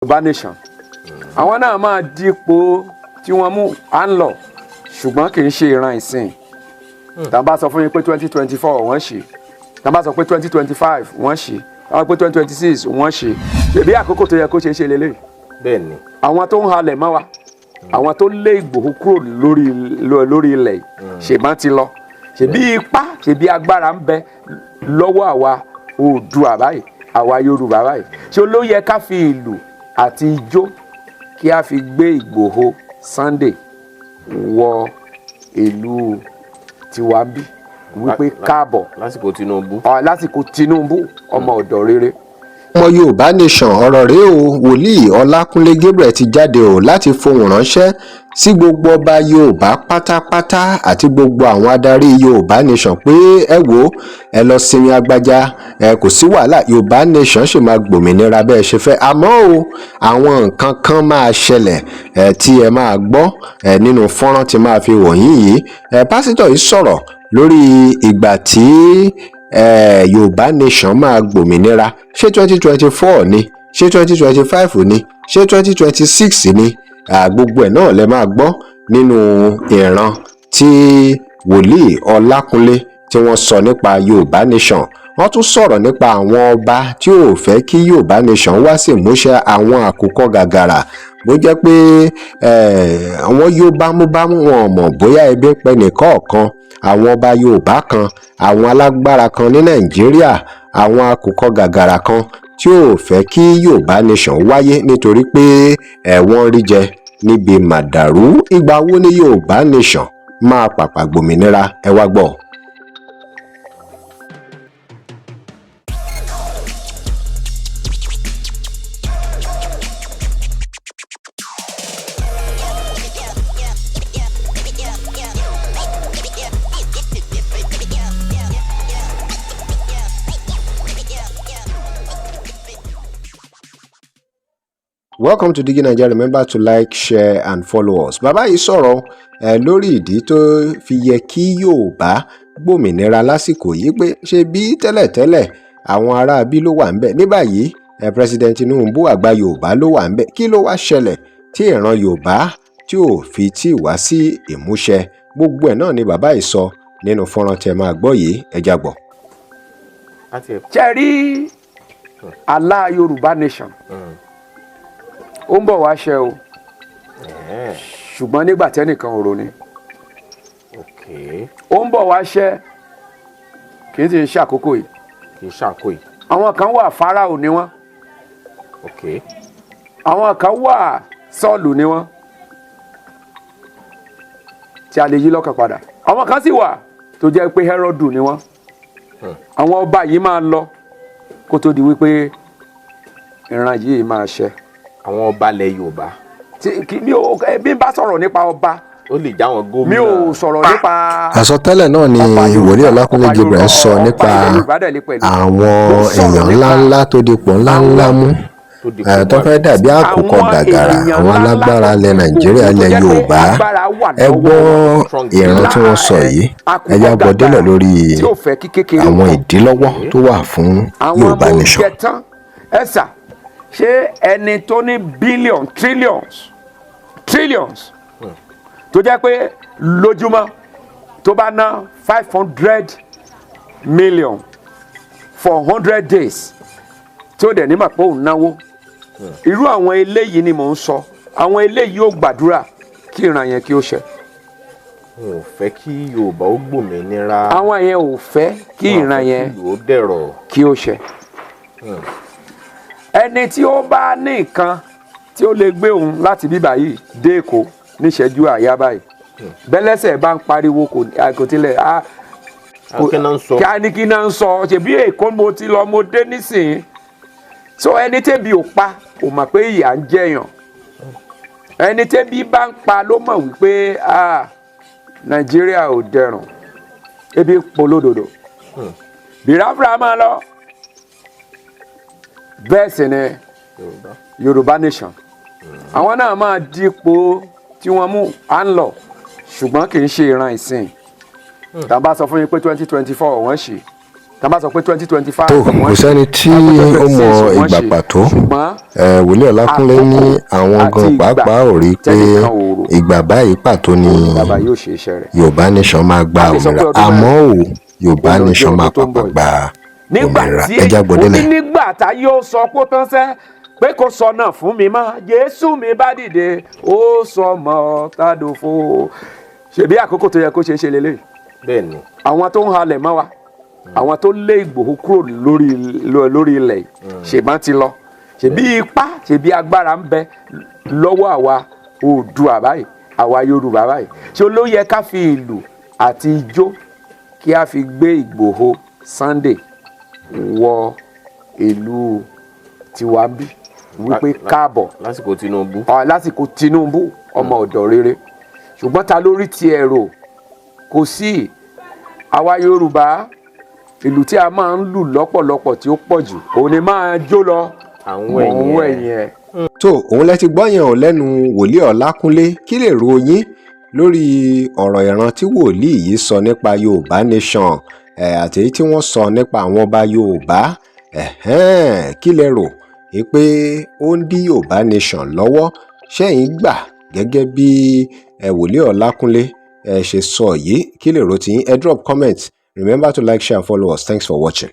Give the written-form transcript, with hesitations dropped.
Yorùbá nation àwọn náà máa dípò tí wọ́n mú à ń lọ ṣùgbọ́n kì í ṣe ìran ìsìn tá a bá sọ fún yín pé 2024 wọ́n ṣe tá a bá sọ pé 2025 wọ́n ṣe tá a bá pé 2026 wọ́n ṣe ṣèbí àkókò tó yẹ kó ṣe lélẹ̀. Bẹ́ẹ̀ni. àwọn tó ń halẹ̀ mọ́ wa àwọn tó lé Ìgbòho kúrò lórí ilẹ̀ ṣèbọn ti lọ ṣèbí ipá ṣèbí agbára ń bẹ lọ́wọ́ àwa Oòduà báyìí àwa Yorùbá báyìí ṣé ló yẹ ká fi ìlú àti ijó kí a fi gbé Ìgbòho Sunday wọ ìlú tiwa bí wípé káàbọ̀ lásìkò Tinubu ọmọ ọ̀dọ̀ rere. ọmọ Yorùbá nation ọ̀rọ̀ rèé o wòlíì Ọlákúnlé Gabriel ti jáde o láti fohùn ránṣẹ́ sí gbogbo ọba Yorùbá pátápátá àti gbogbo àwọn adarí Yorùbá nation pé ẹ wò ẹ lọ sinmi agbájá kò sí wàhálà Yorùbá nation ṣì máa gbòmìnira bẹ́ẹ̀ ṣe fẹ́ àmọ́ o àwọn nǹkan kan máa ṣẹlẹ̀ tí ẹ máa gbọ́ nínú fọ́nrán tí máa fi wọ̀nyí yìí pásítọ̀ yìí sọ̀rọ̀ lórí ìgbà tí Yorùbá nation máa gbòmìnira ṣé 2024 ni ṣé 2025 ni ṣé 2026 ni gbogbo ẹ̀ náà lẹ máa gbọ́ nínú ìran tí wòlíì Ọlákúnlé tí wọ́n sọ nípa Yorùbá nation wọ́n tún sọ̀rọ̀ nípa àwọn ọba tí ò fẹ́ kí Yorùbá nation wá sí ìmúṣẹ àwọn àkùkọ gàgàrà bó jẹ́ pé àwọn yóò bámúbámú wọn mọ̀ bóyá ebi ń pẹ nìkọ̀ọ̀kan àwọn ọba Yorùbá kan àwọn alágbára kan ní Nàìjíríà àwọn àkùkọ gàgàrà kan tí ò fẹ́ kí Yorùbá nation wáyé nítorí pé wọ́n rí jẹ níbi màdàrú ìgbà wo ni Yorùbá nation máa pàpà gbòmìnira ẹ wá gbọ́. Welcome to Digi Nigeria. Remember to like, share and follow us. Bàbá yìí sọ̀rọ̀ lórí ìdí tó fi yẹ kí Yorùbá gbòmìnira lásìkò yìí pé ṣe bí tẹ́lẹ̀tẹ́lẹ̀ àwọn ará bí ló wà ńbẹ̀ ní báyìí President Tinubu àgbà Yorùbá ló wà ńbẹ̀ kí ló wá ṣẹlẹ̀ tí ìran Yorùbá tí ò fi tí wá sí ìmúṣẹ gbogbo ẹ̀ náà ni bàbá yìí sọ nínú fọ́nrán tẹ́ máa gbọ́ yìí ẹ já gbọ́. ṣe rí àlá Yorùbá nation ó ń bọ̀ wá ṣẹ o ṣùgbọ́n nígbà tẹ́nìkan ò ronú ó ń bọ̀ wá ṣẹ kì í ti ṣàkókò yìí àwọn kan wà Fáráò ni wọ́n àwọn kan wà Sọ́ọ̀lù ni wọ́n tí a lè yí lọ́kàn padà àwọn kan sì wà tó jẹ́ pé Hẹ́rọ́dù ni wọ́n àwọn ọba yìí máa lọ kó tó di wípé ìran yìí máa ṣẹ. Àwọn ọba ilẹ̀ Yorùbá. bí n bá sọ̀rọ̀ nípa ọba. ó lè já wọn gómìnà. mi ò sọ̀rọ̀ nípa. àsọtẹ́lẹ̀ náà ni wòlíì Ọlákúnlé Gabriel sọ nípa àwọn èèyàn ńláńlá tó dipò ńláńlá mú tó fẹ́ dàbí àkùkọ gàgàrà àwọn alágbára ilẹ̀ Nàìjíríà ilẹ̀ Yorùbá ẹ gbọ́ ìran tí wọ́n sọ yìí ẹ já gbọ́ délẹ̀ lórí àwọn ìdílọ́wọ́ tó wà fún Yorùbá nation. ṣé ẹni tó ní trillions tó jẹ́ pé lójúmọ́ tó bá ná 500 million for 100 days tí ó dẹ̀ ní mà pé òun náwó irú àwọn eléyìí ni mò ń sọ àwọn eléyìí ó gbàdúrà kí ìran yẹn kí ó ṣẹ. wọn ò fẹ́ kí Yorùbá ó gbòmìnira. àwọn yẹn ò fẹ́ kí ìran yẹn kí ó ṣẹ. ẹni tí ó bá ní nǹkan tí ó lè gbé òun láti bíbá yìí dé Èkó níṣẹ́jú àyá báyìí bẹ́lẹ́sẹ̀ bá ń pariwo kò tilẹ̀ kí á ní kí náà ń sọ ṣèbí Èkó mo ti lọ mo dé nísìnyí so ẹni tẹ́bi ò pa kò mọ̀ pé ìyà ń jẹyàn ẹni tẹ́bi bá ń pa ló mọ̀ wípé Nàìjíríà ò dẹrùn ebi polódodo bìràbìrà máa lọ. Bẹ́ẹ̀ sì ni Yorùbá nation àwọn náà máa dípò tí wọ́n mú à ń lọ ṣùgbọ́n kì í ṣe ìran ìsìn tá a bá sọ fún yín pé 2024 wọ́n ṣe tá a bá sọ pé 2025 tó kò sẹ́ni tí ó mọ ìgbà pàtó wòlíì Ọlákúnlé ní àwọn gan pàápàá ò rí pé ìgbà báyìí pàtó ni Yorùbá Nation máa gba òmìnira àmọ́ ò Yorùbá Nation máa pàpà gba òmìnira ẹja gbọ́dọ̀ náà. nígbà tá yóò sọ pé tán sẹ́ pé kò sọ náà fún mi mọ́ Jésù mi bá dìde ó sọ mọ́ tádòfo ṣèbí àkókò tó yẹ kó ṣe é ṣe lélẹ̀. bẹ́ẹ̀ni. àwọn tó ń halẹ̀ mọ́ wa àwọn tó lé Ìgbòho kúrò lórí ilẹ̀ ṣèbọn ti lọ ṣèbí ipá ṣèbí agbára ń bẹ lọ́wọ́ àwa Oòduà báyìí àwa Yorùbá báyìí ṣé ló yẹ ká fi ìlù àti ijó kí a fi gbé Ìgbòho Sunday wọ ìlú tiwa bí wípé káàbọ̀ lásìkò Tinubu ọmọ ọ̀dọ̀ rere ṣùgbọ́n ta lórí ti ẹ̀rọ kò sí àwa Yorùbá ìlù tí a máa ń lù lọ́pọ̀lọpọ̀ tí ó pọ̀ jù òun ni máa jó lọ àwọn ẹ̀yìn ẹ̀. tó òun lẹ ti gbọ́ yẹn ò lẹ́nu wòlíì Ọlákúnlé kí lè ro yín lórí ọ̀rọ̀ ìran tí wòlíì yìí sọ nípa Yorùbá Nation àti èyí tí wọ́n sọ nípa àwọn ọba Yorùbá kí lẹ rò pé ó ń dí Yorùbá Nation lọ́wọ́ ṣẹ́yìn gbà gẹ́gẹ́ bí wòlíì Ọlákúnlé ṣe sọ yìí kí lè rò tí yín ẹ drop comment. Remember to like, share and follow us. Thanks for watching.